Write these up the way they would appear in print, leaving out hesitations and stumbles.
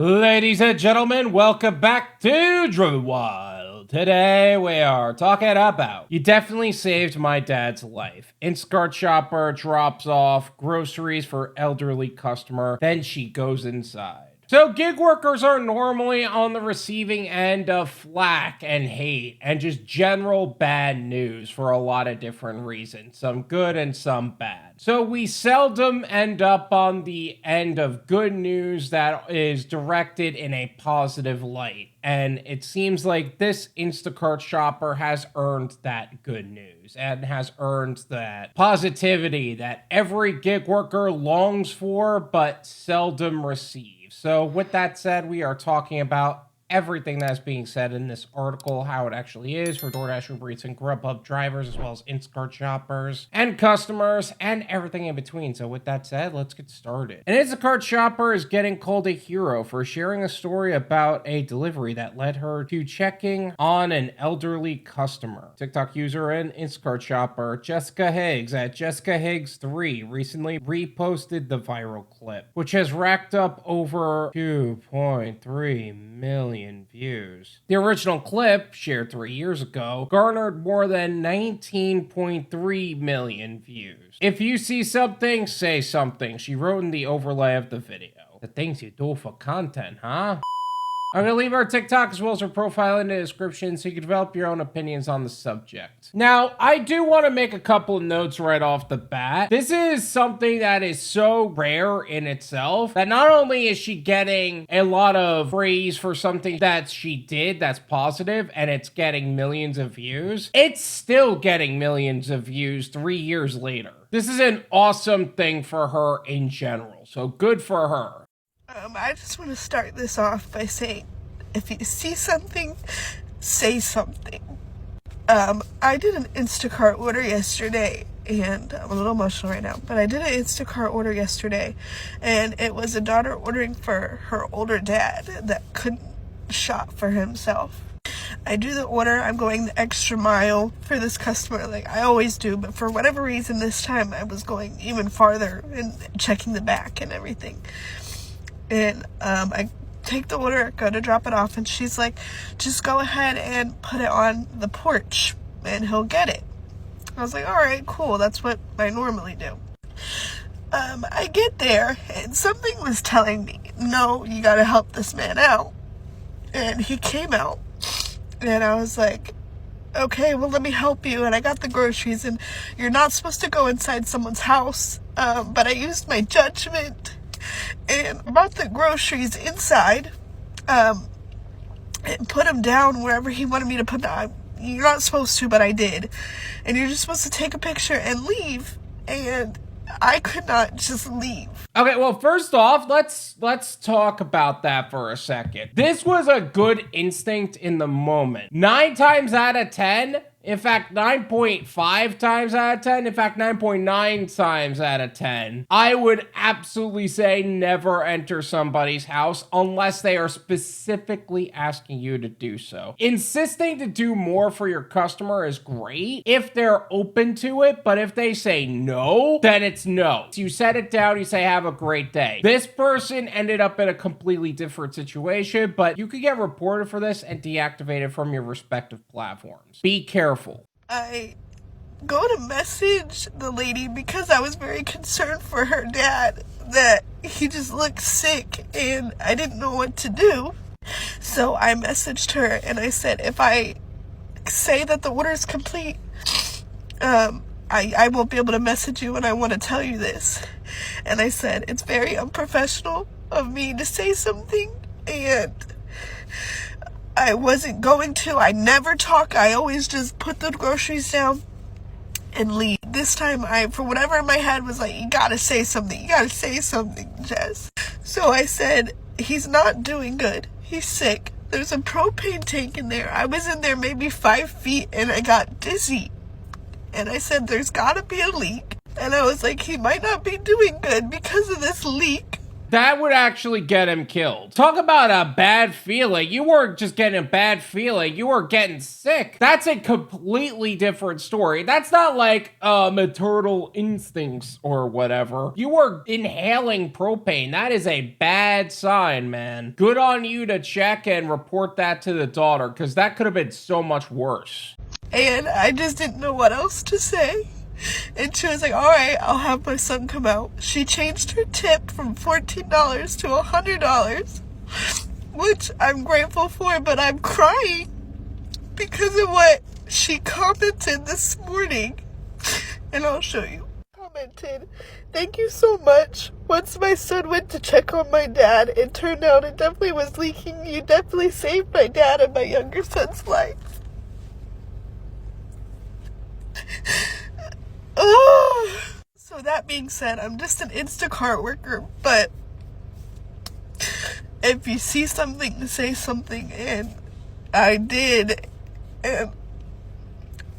Ladies and gentlemen, welcome back to Driven Wyld. Today we are talking about you definitely saved my dad's life. Instacart Shopper drops off groceries for elderly customer, then she goes inside. So gig workers are normally on the receiving end of flack and hate and just general bad news for a lot of different reasons, some good and some bad. So we seldom end up on the end of good news that is directed in a positive light. And it seems like this Instacart shopper has earned that good news and has earned that positivity that every gig worker longs for but seldom receives. So with that said, we are talking about everything that's being said in this article, how it actually is for Doordash, UberEats, and Grubhub drivers, as well as Instacart shoppers and customers and everything in between. So with that said, let's get started. An Instacart shopper is getting called a hero for sharing a story about a delivery that led her to checking on an elderly customer. TikTok user and Instacart shopper Jessica Higgs at Jessica Higgs 3 recently reposted the viral clip, which has racked up over 2.3 million views. The original clip, shared 3 years ago, garnered more than 19.3 million views. If you see something, say something, she wrote in the overlay of the video. The things you do for content, huh? I'm going to leave our TikTok as well as our profile in the description so you can develop your own opinions on the subject. Now, I do want to make a couple of notes right off the bat. This is something that is so rare in itself that not only is she getting a lot of praise for something that she did that's positive and it's getting millions of views, it's still getting millions of views 3 years later. This is an awesome thing for her in general, so good for her. I just want to start this off by saying, if you see something, say something. I did an Instacart order yesterday, and I'm a little emotional right now, but I did an Instacart order yesterday, and it was a daughter ordering for her older dad that couldn't shop for himself. I do the order, I'm going the extra mile for this customer like I always do, but for whatever reason this time I was going even farther and checking the back and everything. And I take the order, go to drop it off, and she's like, just go ahead and put it on the porch, and he'll get it. I was like, all right, cool, that's what I normally do. I get there, and something was telling me, no, you gotta help this man out. And he came out, and I was like, okay, well, let me help you. And I got the groceries, and you're not supposed to go inside someone's house, but I used my judgment and brought the groceries inside, and put them down wherever he wanted me to put them. You're not supposed to, but I did. And you're just supposed to take a picture and leave. And I could not just leave. Okay, well, first off, let's talk about that for a second. This was a good instinct in the moment. 9 times out of 10, in fact, 9.5 times out of 10, in fact, 9.9 times out of 10, I would absolutely say never enter somebody's house unless they are specifically asking you to do so. Insisting to do more for your customer is great if they're open to it, but if they say no, then it's no. You set it down, you say, have a great day. This person ended up in a completely different situation, but you could get reported for this and deactivated from your respective platforms. Be careful. I go to message the lady because I was very concerned for her dad, that he just looked sick and I didn't know what to do. So I messaged her and I said, if I say that the order is complete, I won't be able to message you, and I want to tell you this. And I said, it's very unprofessional of me to say something, and I wasn't going to. I never talk. I always just put the groceries down and leave. This time, for whatever in my head was like, you gotta say something. You gotta say something, Jess. So I said, he's not doing good. He's sick. There's a propane tank in there. I was in there maybe 5 feet and I got dizzy. And I said, there's gotta be a leak. And I was like, he might not be doing good because of this leak. That would actually get him killed. Talk about a bad feeling. You weren't just getting a bad feeling, you were getting sick. That's a completely different story. That's not like maternal instincts or whatever. You were inhaling propane. That is a bad sign, man. Good on you to check and report that to the daughter, because that could have been so much worse. And I just didn't know what else to say. And she was like, all right, I'll have my son come out. She changed her tip from $14 to $100, which I'm grateful for, but I'm crying because of what she commented this morning. And I'll show you. Commented, thank you so much. Once my son went to check on my dad, it turned out it definitely was leaking. You definitely saved my dad and my younger son's life. So that being said, I'm just an Instacart worker, but if you see something, say something, and I did, and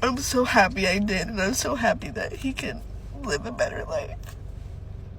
I'm so happy I did, and I'm so happy that he can live a better life.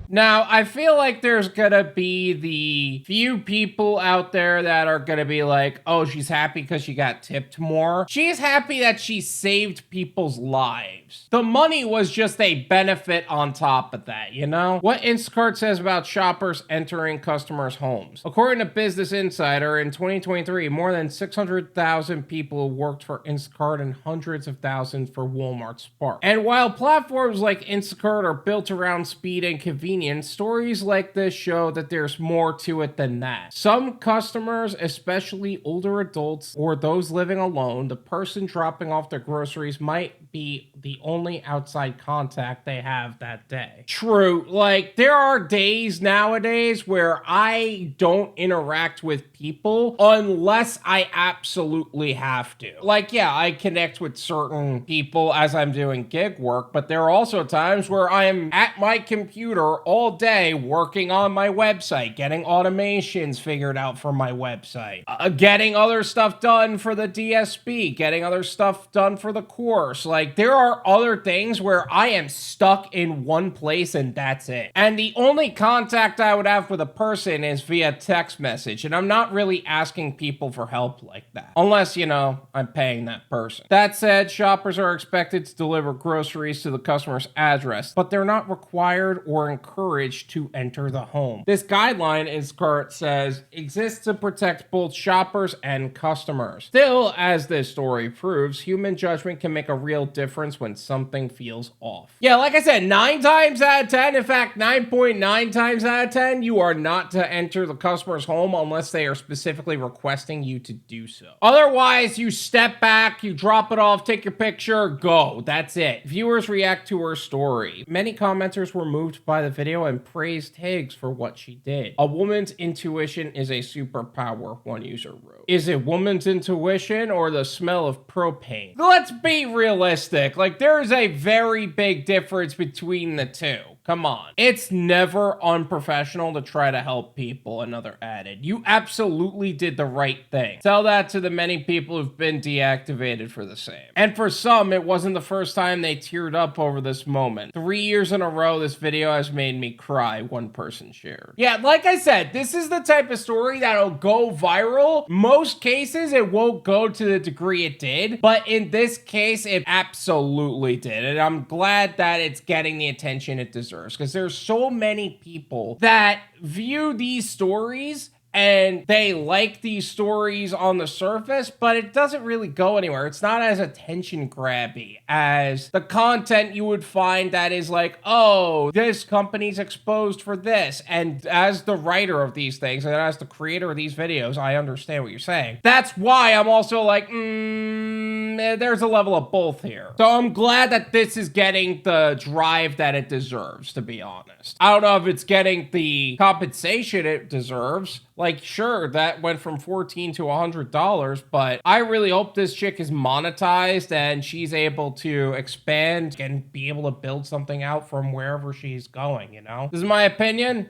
Now, I feel like there's gonna be the few people out there that are gonna be like, oh, she's happy because she got tipped more. She's happy that she saved people's lives. The money was just a benefit on top of that, you know? What Instacart says about shoppers entering customers' homes. According to Business Insider, in 2023, more than 600,000 people worked for Instacart and hundreds of thousands for Walmart Spark. And while platforms like Instacart are built around speed and convenience, stories like this show that there's more to it than that. Some customers, especially older adults or those living alone, the person dropping off their groceries might be the only outside contact they have that day. True, like there are days nowadays where I don't interact with people unless I absolutely have to. Like, yeah, I connect with certain people as I'm doing gig work, but there are also times where I am at my computer all day working on my website, getting automations figured out for my website, getting other stuff done for the DSP, getting other stuff done for the course. Like, there are other things where I am stuck in one place and that's it. And the only contact I would have with a person is via text message, and I'm not really asking people for help like that. Unless, you know, I'm paying that person. That said, shoppers are expected to deliver groceries to the customer's address, but they're not required or encouraged to enter the home. This guideline, Instacart says, exists to protect both shoppers and customers. Still, as this story proves, human judgment can make a real difference when something feels off. Yeah, like I said, 9 times out of 10, in fact, 9.9 times out of 10, you are not to enter the customer's home unless they are specifically requesting you to do so. Otherwise, you step back, you drop it off, take your picture, go. That's it. Viewers react to her story. Many commenters were moved by the video and praised Higgs for what she did. A woman's intuition is a superpower, one user wrote. Is it woman's intuition or the smell of propane? Let's be realistic. Like, there is a very big difference between the two. Come on. It's never unprofessional to try to help people, another added. You absolutely did the right thing. Tell that to the many people who've been deactivated for the same. And for some, it wasn't the first time they teared up over this moment. 3 years in a row, this video has made me cry, one person shared. Yeah, like I said, this is the type of story that'll go viral. Most cases, it won't go to the degree it did, but in this case, it absolutely did. And I'm glad that it's getting the attention it deserves, because there's so many people that view these stories and they like these stories on the surface, but it doesn't really go anywhere. It's not as attention grabby as the content you would find that is like, oh, this company's exposed for this. And as the writer of these things and as the creator of these videos, I understand what you're saying. That's why I'm also like, there's a level of both here. So I'm glad that this is getting the drive that it deserves, to be honest. I don't know if it's getting the compensation it deserves. Like, sure, that went from $14 to $100, but I really hope this chick is monetized and she's able to expand and be able to build something out from wherever she's going, you know? This is my opinion.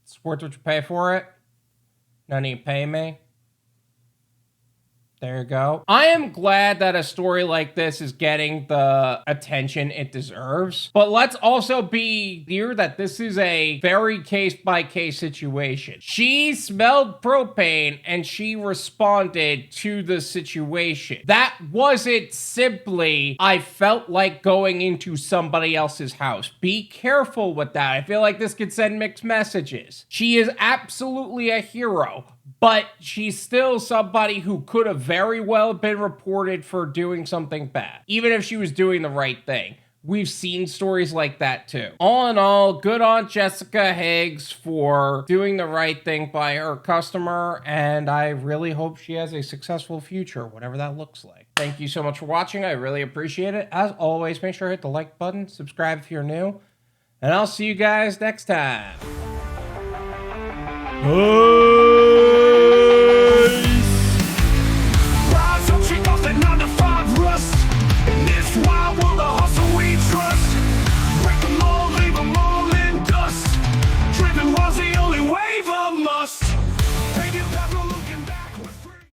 It's worth what you pay for it. None of you pay me. There you go. I am glad that a story like this is getting the attention it deserves, but let's also be clear that this is a very case-by-case situation. She smelled propane and she responded to the situation. That wasn't simply, I felt like going into somebody else's house. Be careful with that. I feel like this could send mixed messages. She is absolutely a hero, but she's still somebody who could have very well been reported for doing something bad, even if she was doing the right thing. We've seen stories like that too. All in all, good on Jessica Higgs for doing the right thing by her customer, and I really hope she has a successful future, whatever that looks like. Thank you so much for watching. I really appreciate it. As always, make sure to hit the like button, subscribe if you're new, and I'll see you guys next time.